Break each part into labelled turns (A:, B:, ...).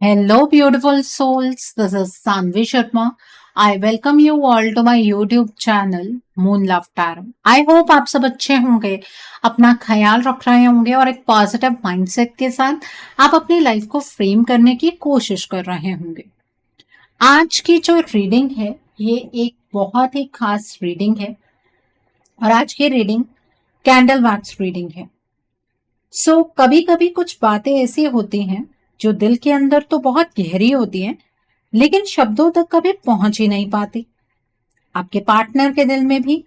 A: Hello, beautiful souls. This is Sanvi Sharma. I welcome you all to my YouTube channel Moon Love Tarot. I hope आप सब अच्छे होंगे, अपना ख्याल रख रहे होंगे और एक पॉजिटिव माइंडसेट के साथ आप अपनी लाइफ को फ्रेम करने की कोशिश कर रहे होंगे। आज की जो रीडिंग है, ये एक बहुत ही खास रीडिंग है और आज की रीडिंग कैंडल वैक्स रीडिंग है। कभी कभी कुछ बातें ऐसी होती हैं जो दिल के अंदर तो बहुत गहरी होती हैं, लेकिन शब्दों तक कभी पहुंच ही नहीं पाती। आपके पार्टनर के दिल में भी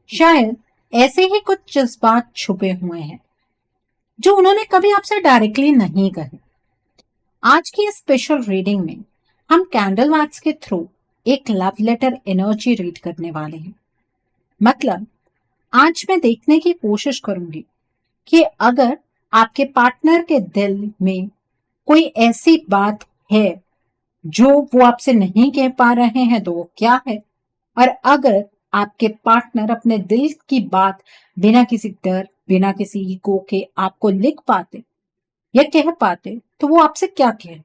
A: शायद ऐसे ही कुछ जज्बात छुपे हुए हैं जो उन्होंने कभी आपसे डायरेक्टली नहीं कहे। आज की स्पेशल रीडिंग में हम कैंडल वैक्स के थ्रू एक लव लेटर एनर्जी रीड करने वाले हैं। मतलब आज मैं देखने की कोशिश करूंगी कि अगर आपके पार्टनर के दिल में कोई ऐसी बात है जो वो आपसे नहीं कह पा रहे हैं तो वो क्या है, और अगर आपके पार्टनर अपने दिल की बात बिना किसी डर, बिना किसी ईगो के आपको लिख पाते या कह पाते तो वो आपसे क्या कहे।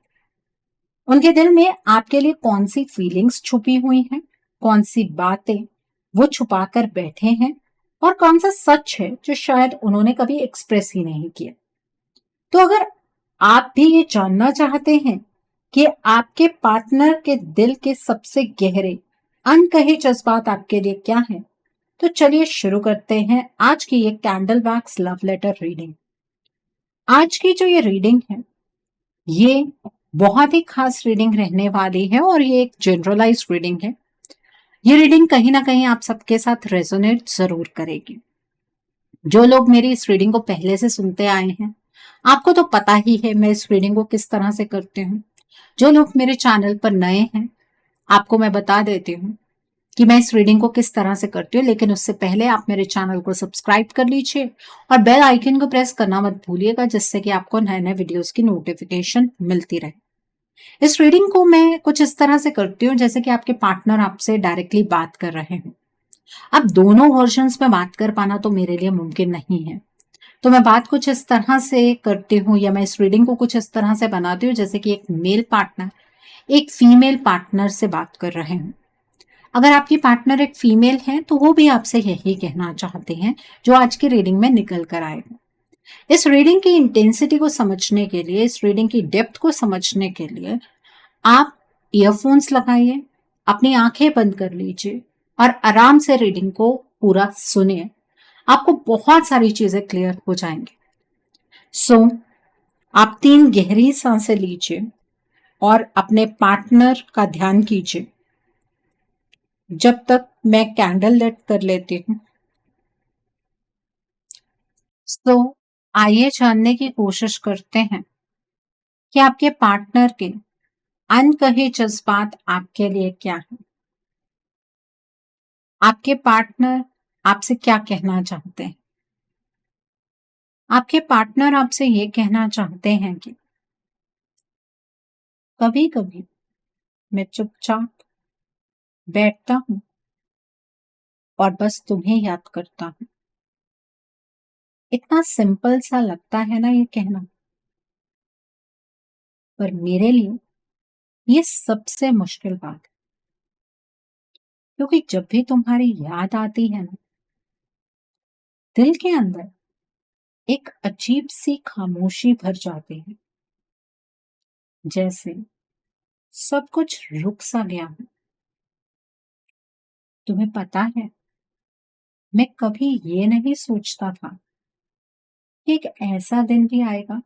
A: उनके दिल में आपके लिए कौन सी फीलिंग्स छुपी हुई हैं, कौन सी बातें वो छुपा कर बैठे हैं और कौन सा सच है जो शायद उन्होंने कभी एक्सप्रेस ही नहीं किया। तो अगर आप भी ये जानना चाहते हैं कि आपके पार्टनर के दिल के सबसे गहरे अनकहे जज्बात आपके लिए क्या हैं, तो चलिए शुरू करते हैं आज की ये candle wax love letter reading. आज की जो ये रीडिंग है, ये बहुत ही खास रीडिंग रहने वाली है और ये एक जनरलाइज रीडिंग है। ये रीडिंग कहीं ना कहीं आप सबके साथ रेजोनेट जरूर करेगी। जो लोग मेरी इस रीडिंग को पहले से सुनते आए हैं, आपको तो पता ही है मैं इस रीडिंग को किस तरह से करती हूँ। जो लोग मेरे चैनल पर नए हैं, आपको मैं बता देती हूँ कि मैं इस रीडिंग को किस तरह से करती हूँ, लेकिन उससे पहले आप मेरे चैनल को सब्सक्राइब कर लीजिए और बेल आइकन को प्रेस करना मत भूलिएगा, जिससे कि आपको नए नए वीडियोस की नोटिफिकेशन मिलती रहे। इस रीडिंग को मैं कुछ इस तरह से करती हूँ जैसे कि आपके पार्टनर आपसे डायरेक्टली बात कर रहे हैं। अब दोनों वर्जन्स में बात कर पाना तो मेरे लिए मुमकिन नहीं है, तो मैं बात कुछ इस तरह से करती हूँ या मैं इस रीडिंग को कुछ इस तरह से बनाती हूँ जैसे कि एक मेल पार्टनर एक फीमेल पार्टनर से बात कर रहे हैं। अगर आपकी पार्टनर एक फीमेल है तो वो भी आपसे यही कहना चाहते हैं जो आज की रीडिंग में निकल कर आएगा। इस रीडिंग की इंटेंसिटी को समझने के लिए, इस रीडिंग की डेप्थ को समझने के लिए आप ईयरफोन्स लगाइए, अपनी आंखें बंद कर लीजिए और आराम से रीडिंग को पूरा सुनिए। आपको बहुत सारी चीजें क्लियर हो जाएंगी। आप 3 गहरी सांसें लीजिए और अपने पार्टनर का ध्यान कीजिए जब तक मैं कैंडल लाइट कर लेती हूँ। सो आइए जानने की कोशिश करते हैं कि आपके पार्टनर के अनकहे जज्बात आपके लिए क्या है। आपके पार्टनर आपसे क्या कहना चाहते हैं। आपके पार्टनर आपसे ये कहना चाहते हैं कि कभी कभी मैं चुपचाप बैठता हूँ और बस तुम्हें याद करता हूँ। इतना सिंपल सा लगता है ना ये कहना, पर मेरे लिए ये सबसे मुश्किल बात है, क्योंकि जब भी तुम्हारी याद आती है ना, दिल के अंदर एक अजीब सी खामोशी भर जाती है, जैसे सब कुछ रुक सा गया हो। तुम्हें पता है, मैं कभी ये नहीं सोचता था कि एक ऐसा दिन भी आएगा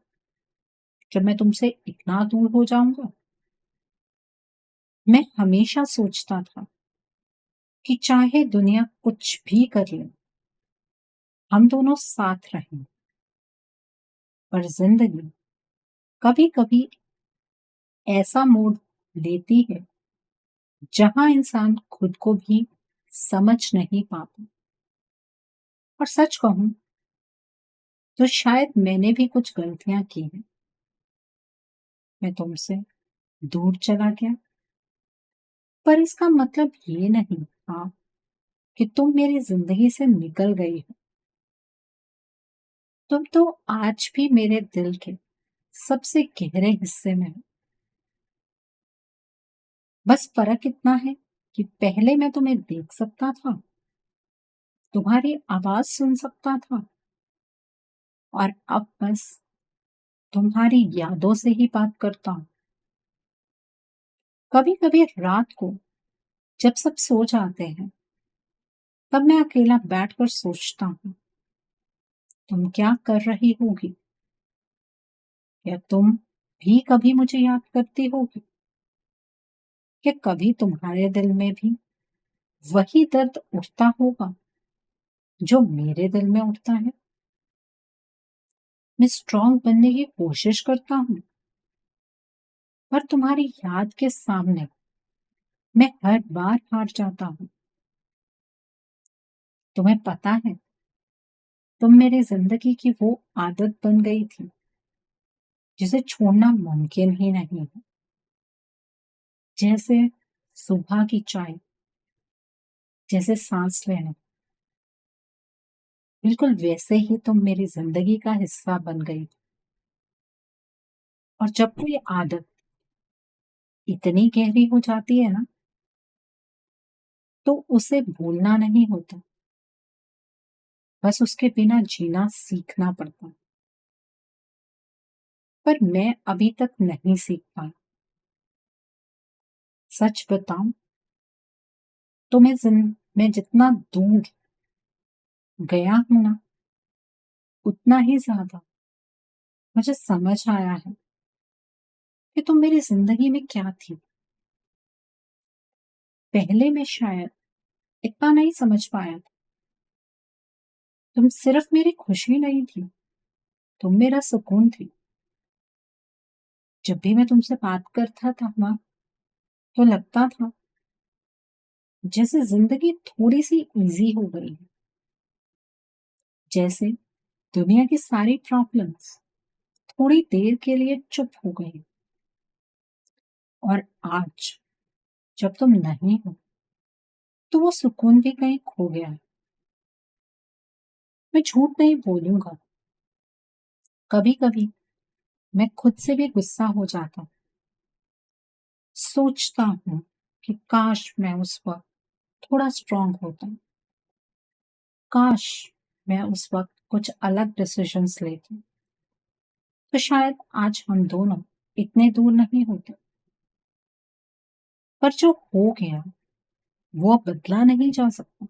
A: जब मैं तुमसे इतना दूर हो जाऊंगा। मैं हमेशा सोचता था कि चाहे दुनिया कुछ भी कर ले, हम दोनों साथ रहें। पर जिंदगी कभी कभी ऐसा मोड़ लेती है जहां इंसान खुद को भी समझ नहीं पाता। और सच कहूं तो शायद मैंने भी कुछ गलतियां की हैं। मैं तुमसे दूर चला गया, पर इसका मतलब ये नहीं था कि तुम मेरी जिंदगी से निकल गई हो। तुम तो आज भी मेरे दिल के सबसे गहरे हिस्से में हो। बस फर्क इतना है कि पहले मैं तुम्हें देख सकता था, तुम्हारी आवाज सुन सकता था, और अब बस तुम्हारी यादों से ही बात करता हूँ। कभी कभी रात को जब सब सो जाते हैं, तब मैं अकेला बैठकर सोचता हूँ, तुम क्या कर रही होगी? क्या तुम भी कभी मुझे याद करती होगी? क्या कभी तुम्हारे दिल में भी वही दर्द उठता होगा जो मेरे दिल में उठता है? मैं स्ट्रांग बनने की कोशिश करता हूँ, पर तुम्हारी याद के सामने मैं हर बार हार जाता हूँ। तुम्हें पता है, तुम मेरी जिंदगी की वो आदत बन गई थी जिसे छोड़ना मुमकिन ही नहीं है। जैसे सुबह की चाय, जैसे सांस लेना, बिल्कुल वैसे ही तुम मेरी जिंदगी का हिस्सा बन गई। और जब कोई आदत इतनी गहरी हो जाती है ना, तो उसे भूलना नहीं होता, बस उसके बिना जीना सीखना पड़ता। पर मैं अभी तक नहीं सीख पाई। सच बताऊं तो मैं जितना दूर गया हूं ना, उतना ही ज्यादा मुझे समझ आया है कि तुम मेरी जिंदगी में क्या थी। पहले मैं शायद इतना नहीं समझ पाया था। तुम सिर्फ मेरी खुशी नहीं थी, तुम मेरा सुकून थी। जब भी मैं तुमसे बात करता था ना, तो लगता था जैसे जिंदगी थोड़ी सी इजी हो गई है, जैसे दुनिया की सारी प्रॉब्लम्स थोड़ी देर के लिए चुप हो गई। और आज जब तुम नहीं हो, तो वो सुकून भी कहीं खो गया है। मैं झूठ नहीं बोलूंगा, कभी कभी मैं खुद से भी गुस्सा हो जाता हूँ। सोचता हूँ कि काश मैं उस वक्त थोड़ा स्ट्रांग होता, काश मैं उस वक्त कुछ अलग डिसीजंस लेती, तो शायद आज हम दोनों इतने दूर नहीं होते। पर जो हो गया वो अब बदला नहीं जा सकता।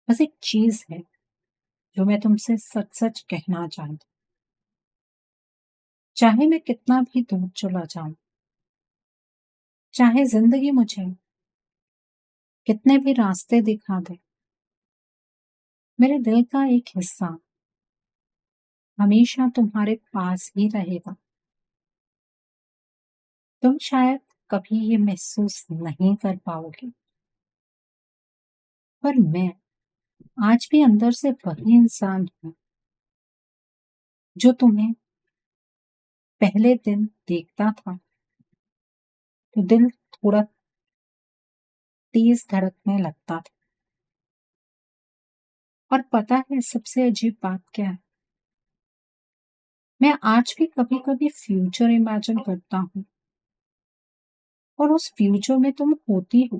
A: बस एक चीज है जो मैं तुमसे सच सच कहना चाहती, चाहे मैं कितना भी दूर चला जाऊं, चाहे जिंदगी मुझे कितने भी रास्ते दिखा दे, मेरे दिल का एक हिस्सा हमेशा तुम्हारे पास ही रहेगा। तुम शायद कभी ये महसूस नहीं कर पाओगे, पर मैं आज भी अंदर से वही इंसान हूँ जो तुम्हें पहले दिन देखता था तो दिल थोड़ा तेज धड़कने लगता था। और पता है सबसे अजीब बात क्या है? मैं आज भी कभी कभी फ्यूचर इमेजिन करता हूँ, और उस फ्यूचर में तुम होती हो।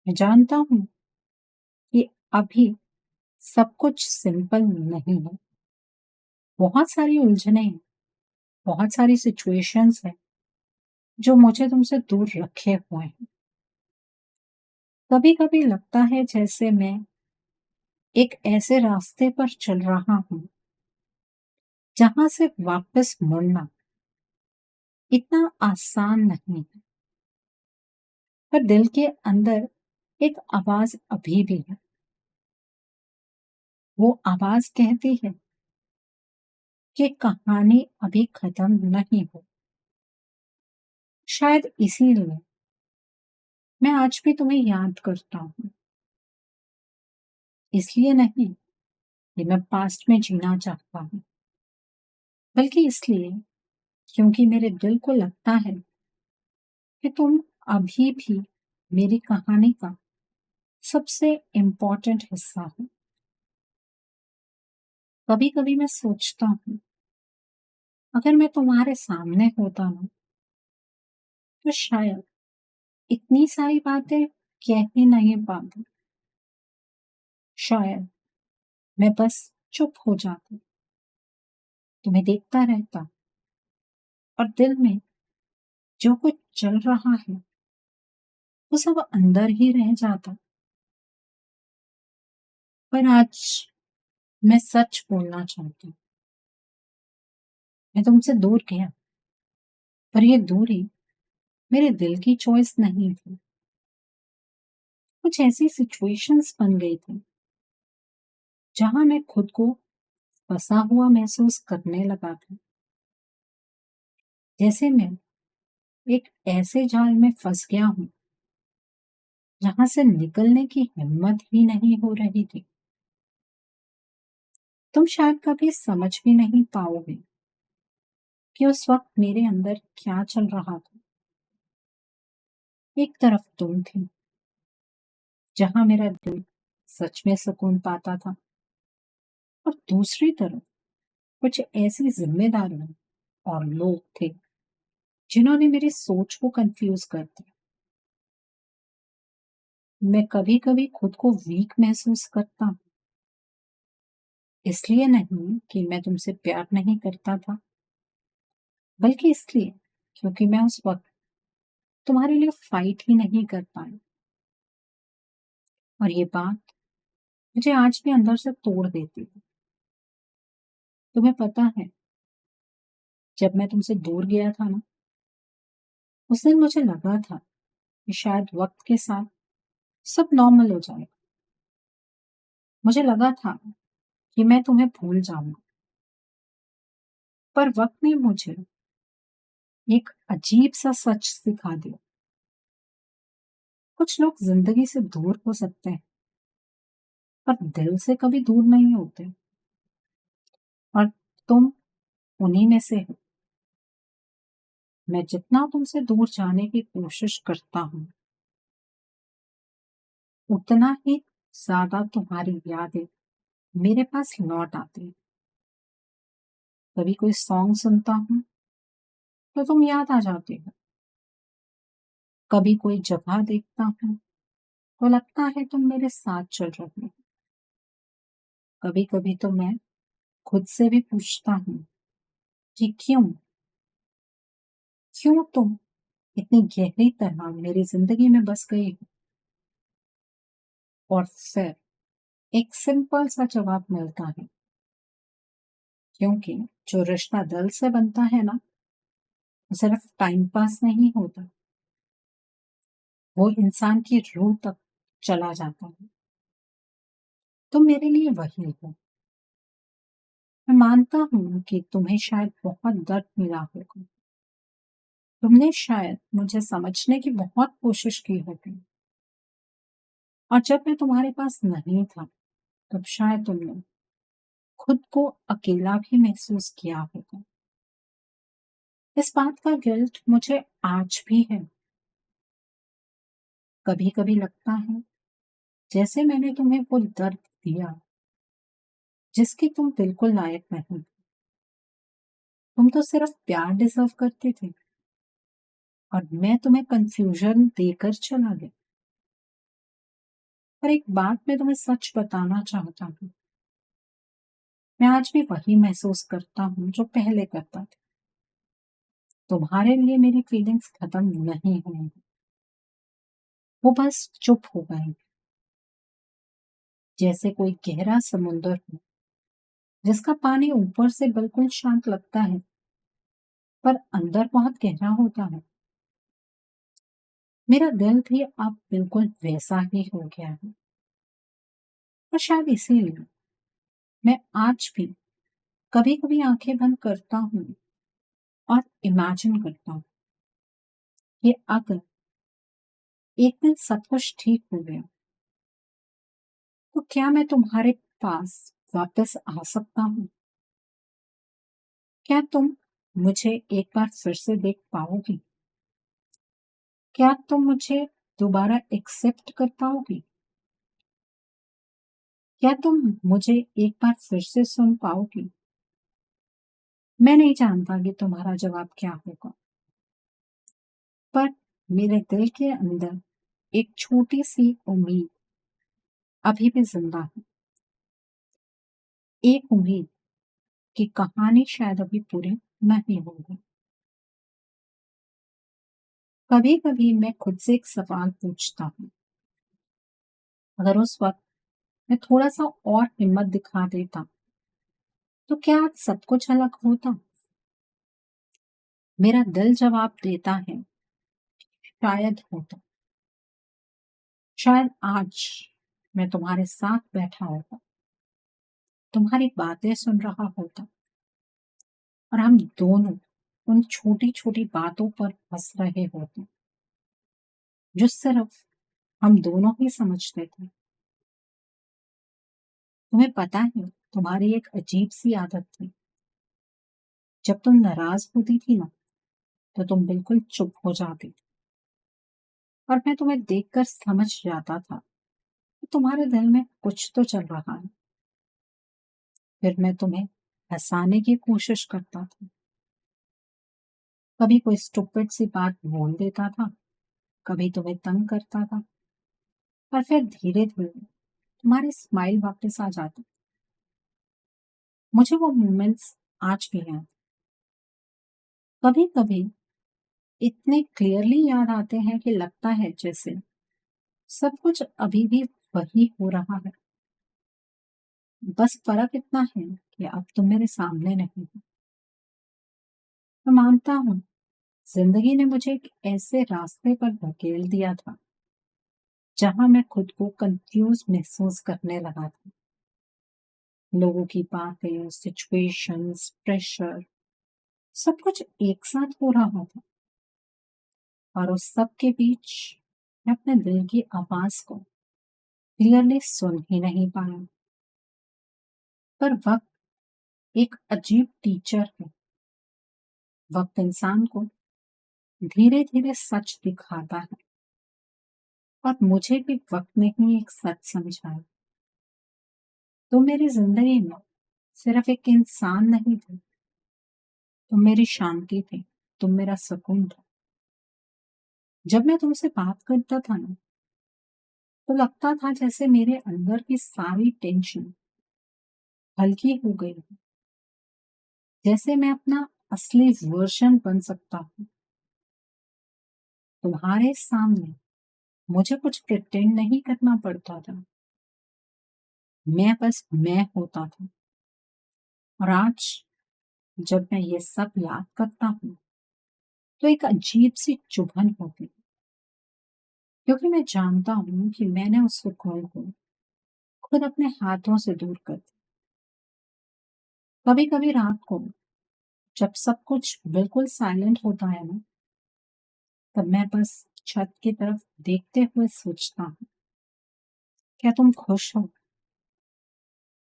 A: मैं जानता हूँ कि अभी सब कुछ सिंपल नहीं है, बहुत सारी उलझने हैं, बहुत सारी सिचुएशंस हैं जो मुझे तुमसे दूर रखे हुए हैं। कभी कभी लगता है जैसे मैं एक ऐसे रास्ते पर चल रहा हूँ जहां से वापस मुड़ना इतना आसान नहीं है। पर दिल के अंदर एक आवाज अभी भी है। वो आवाज कहती है कि कहानी अभी खत्म नहीं हो। शायद इसीलिए मैं आज भी तुम्हें याद करता हूँ। इसलिए नहीं कि मैं पास्ट में जीना चाहता हूँ, बल्कि इसलिए क्योंकि मेरे दिल को लगता है कि तुम अभी भी मेरी कहानी का सबसे इम्पोर्टेंट हिस्सा हो। कभी कभी मैं सोचता हूँ, अगर मैं तुम्हारे सामने होता ना, तो शायद इतनी सारी बातें कह ही नहीं पाती। शायद मैं बस चुप हो जाती, तुम्हें देखता रहता और दिल में जो कुछ चल रहा है वो सब अंदर ही रह जाता। पर आज मैं सच बोलना चाहती हूँ। मैं तुमसे दूर गया, पर ये दूरी मेरे दिल की चॉइस नहीं थी। कुछ ऐसी सिचुएशंस बन गई थी जहां मैं खुद को फंसा हुआ महसूस करने लगा था। जैसे मैं एक ऐसे जाल में फंस गया हूं जहां से निकलने की हिम्मत ही नहीं हो रही थी। तुम शायद कभी समझ भी नहीं पाओगे कि उस वक्त मेरे अंदर क्या चल रहा था। एक तरफ तुम थी जहां मेरा दिल सच में सुकून पाता था, और दूसरी तरफ कुछ ऐसी जिम्मेदारियां और लोग थे जिन्होंने मेरी सोच को कंफ्यूज कर दिया। मैं कभी कभी खुद को वीक महसूस करता हूँ, इसलिए नहीं कि मैं तुमसे प्यार नहीं करता था, बल्कि इसलिए क्योंकि मैं उस वक्त तुम्हारे लिए फाइट ही नहीं कर पाई। और ये बात मुझे आज भी अंदर से तोड़ देती है। तुम्हें पता है, जब मैं तुमसे दूर गया था ना, उस दिन मुझे लगा था कि शायद वक्त के साथ सब नॉर्मल हो जाएगा। मुझे लगा था कि मैं तुम्हें भूल जाऊंगा, पर वक्त ने मुझे एक अजीब सा सच सिखा दिया। कुछ लोग जिंदगी से दूर हो सकते हैं, पर दिल से कभी दूर नहीं होते। और तुम उन्हीं में से हो। मैं जितना तुमसे दूर जाने की कोशिश करता हूँ, उतना ही ज्यादा तुम्हारी यादें मेरे पास लौट आती है। कभी कोई सॉन्ग सुनता हूँ तो तुम याद आ जाती हो। कभी कोई जगह देखता हूँ तो लगता है तुम मेरे साथ चल रही हो। कभी कभी तो मैं खुद से भी पूछता हूँ कि क्यों क्यों तुम इतनी गहरी तरह मेरी जिंदगी में बस गई हो। और फिर एक सिंपल सा जवाब मिलता है, क्योंकि जो रिश्ता दिल से बनता है ना, वो सिर्फ टाइम पास नहीं होता, वो इंसान की रूह तक चला जाता है। तुम मेरे लिए वही हो। मैं मानता हूँ कि तुम्हें शायद बहुत दर्द मिला होगा। तुमने शायद मुझे समझने की बहुत कोशिश की होगी, और जब मैं तुम्हारे पास नहीं था, तब शायद तुमने खुद को अकेला भी महसूस किया होगा। इस बात का गिल्ट मुझे आज भी है। कभी कभी लगता है जैसे मैंने तुम्हें वो दर्द दिया जिसकी तुम बिल्कुल लायक नहीं थी। तुम तो सिर्फ प्यार डिजर्व करते थे, और मैं तुम्हें कंफ्यूजन देकर चला गया। पर एक बात मैं तुम्हें सच बताना चाहता हूँ, मैं आज भी वही महसूस करता हूँ जो पहले करता था। तुम्हारे लिए मेरी फीलिंग्स खत्म नहीं हुई, वो बस चुप हो गई। जैसे कोई गहरा समुंदर हो जिसका पानी ऊपर से बिल्कुल शांत लगता है, पर अंदर बहुत गहरा होता है। मेरा दिल भी अब बिल्कुल वैसा ही हो गया है। और शायद इसीलिए मैं आज भी कभी कभी आंखें बंद करता हूँ और इमेजिन करता हूँ कि अगर एक दिन सब कुछ ठीक हो गया, तो क्या मैं तुम्हारे पास वापस आ सकता हूँ? क्या तुम मुझे एक बार फिर से देख पाओगी? क्या तुम मुझे दोबारा एक्सेप्ट कर पाओगी? क्या तुम मुझे एक बार फिर से सुन पाओगी? मैं नहीं जानता कि तुम्हारा जवाब क्या होगा, पर मेरे दिल के अंदर एक छोटी सी उम्मीद अभी भी जिंदा है। एक उम्मीद कि कहानी शायद अभी पूरी नहीं होगी। कभी कभी मैं खुद से एक सवाल पूछता हूँ, अगर उस वक्त मैं थोड़ा सा और हिम्मत दिखा देता तो क्या आज सब कुछ अलग होता। मेरा दिल जवाब देता है, शायद होता। शायद आज मैं तुम्हारे साथ बैठा होता, तुम्हारी बातें सुन रहा होता, और हम दोनों उन छोटी छोटी बातों पर हंस रहे होते जो सिर्फ हम दोनों ही समझते थे। तुम्हें पता है, तुम्हारी एक अजीब सी आदत थी। जब तुम नाराज होती थी ना, तो तुम बिल्कुल चुप हो जाती थी, और मैं तुम्हें देखकर समझ जाता था कि तुम्हारे दिल में कुछ तो चल रहा है। फिर मैं तुम्हें हंसाने की कोशिश करता था। कभी कोई स्टूपिड सी बात बोल देता था, कभी तुम्हें तंग करता था, और फिर धीरे धीरे तुम्हारी स्माइल वापस आ जाती। मुझे वो मोमेंट्स आज भी याद। कभी कभी इतने क्लियरली याद आते हैं कि लगता है जैसे सब कुछ अभी भी वही हो रहा है। बस फर्क इतना है कि अब तुम मेरे सामने नहीं हो। मैं मानता हूँ, जिंदगी ने मुझे एक ऐसे रास्ते पर धकेल दिया था जहां मैं खुद को कंफ्यूज महसूस करने लगा था। लोगों की बातें, सिचुएशंस, प्रेशर, सब कुछ एक साथ हो रहा था, और उस सब के बीच मैं अपने दिल की आवाज को क्लियरली सुन ही नहीं पाया। पर वक्त एक अजीब टीचर है। वक्त इंसान को धीरे धीरे सच दिखाता है, और मुझे भी वक्त ने ही एक सच समझाया। तुम मेरी जिंदगी में सिर्फ एक इंसान नहीं थे, तुम मेरी शांति थे, तुम मेरा सुकून था। जब मैं तुमसे बात करता था ना, तो लगता था जैसे मेरे अंदर की सारी टेंशन हल्की हो गई है, जैसे मैं अपना असली वर्जन बन सकता हूँ। तुम्हारे सामने मुझे कुछ प्रिटेंड नहीं करना पड़ता था, मैं बस मैं होता था। और आज जब मैं ये सब याद करता हूँ, तो एक अजीब सी चुभन होती है, क्योंकि मैं जानता हूँ कि मैंने उस सुकून को खुद अपने हाथों से दूर कर दिया। कभी कभी रात को जब सब कुछ बिल्कुल साइलेंट होता है ना, तब मैं बस छत की तरफ देखते हुए सोचता हूँ, क्या तुम खुश हो?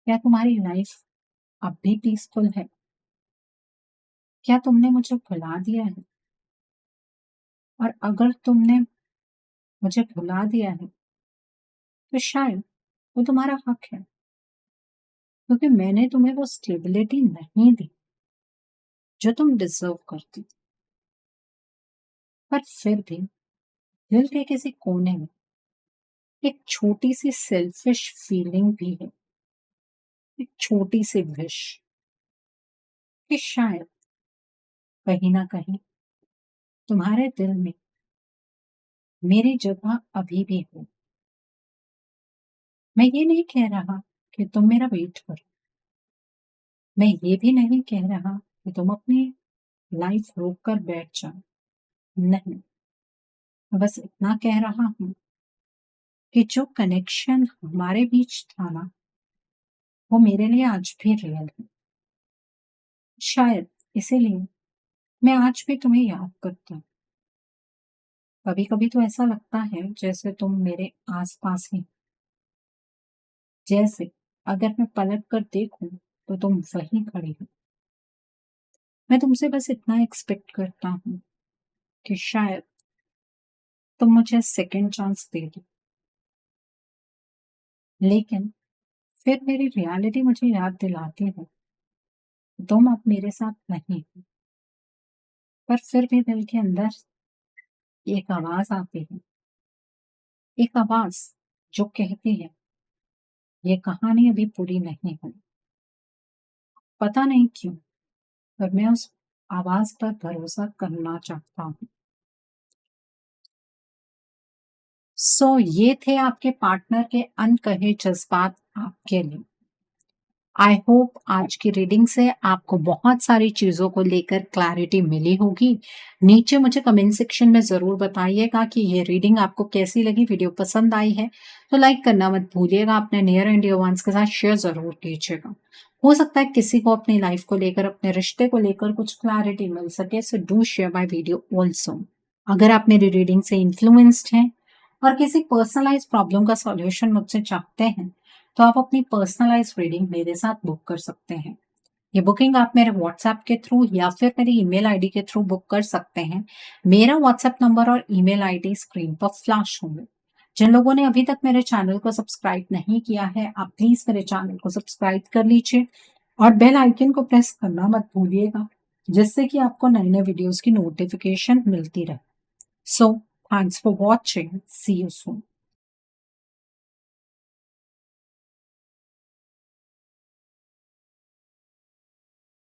A: क्या तुम्हारी लाइफ अब भी पीसफुल है? क्या तुमने मुझे भुला दिया है? और अगर तुमने मुझे भुला दिया है, तो शायद वो तुम्हारा हक है, क्योंकि मैंने तुम्हें वो स्टेबिलिटी नहीं दी जो तुम डिजर्व करती। पर फिर भी दिल के किसी कोने में एक छोटी सी सेल्फिश फीलिंग भी है, एक छोटी सी विश कि शायद कहीं ना कहीं तुम्हारे दिल में मेरी जगह अभी भी हो। मैं ये नहीं कह रहा कि तुम मेरा वेट करो, मैं ये भी नहीं कह रहा कि तुम अपनी लाइफ रोक कर बैठ जाओ। नहीं, मैं बस इतना कह रहा हूँ कि जो कनेक्शन हमारे बीच था ना, वो मेरे लिए आज भी रियल है। शायद इसीलिए मैं आज भी तुम्हें याद करता हूँ। कभी कभी तो ऐसा लगता है जैसे तुम मेरे आसपास ही, जैसे अगर मैं पलट कर देखूं तो तुम वहीं खड़ी हो। मैं तुमसे बस इतना एक्सपेक्ट करता हूँ कि शायद तुम मुझे सेकंड चांस दे दो। लेकिन फिर मेरी रियलिटी मुझे याद दिलाती है, तुम अब मेरे साथ नहीं हो। पर फिर भी दिल के अंदर एक आवाज आती है, एक आवाज जो कहती है ये कहानी अभी पूरी नहीं हुई। पता नहीं क्यों, पर मैं उस आवाज पर भरोसा करना चाहता हूँ। ये थे आपके पार्टनर के अनकहे जज्बात आपके लिए। आई होप आज की रीडिंग से आपको बहुत सारी चीज़ों को लेकर क्लैरिटी मिली होगी। नीचे मुझे कमेंट सेक्शन में ज़रूर बताइएगा कि ये रीडिंग आपको कैसी लगी। वीडियो पसंद आई है तो लाइक करना मत भूलिएगा। अपने नियर एंड डियर वंस के साथ शेयर ज़रूर कीजिएगा। हो सकता है किसी को अपनी लाइफ को लेकर, अपने रिश्ते को लेकर कुछ क्लैरिटी मिल सके। So do share my video also. अगर आप मेरी रीडिंग से इन्फ्लुएंस्ड हैं और किसी पर्सनलाइज प्रॉब्लम का सॉल्यूशन मुझसे चाहते हैं तो आप अपनी पर्सनलाइज रीडिंग मेरे साथ बुक कर सकते हैं। ये बुकिंग आप मेरे व्हाट्सएप के थ्रू या फिर मेरी ईमेल आईडी के थ्रू बुक कर सकते हैं। मेरा व्हाट्सएप नंबर और ईमेल आईडी स्क्रीन पर फ्लैश होंगे। जिन लोगों ने अभी तक मेरे चैनल को सब्सक्राइब नहीं किया है, आप प्लीज मेरे चैनल को सब्सक्राइब कर लीजिए और बेल आइकन को प्रेस करना मत भूलिएगा, जिससे कि आपको नए नए वीडियोस की नोटिफिकेशन मिलती रहे। So thanks for watching, see you soon.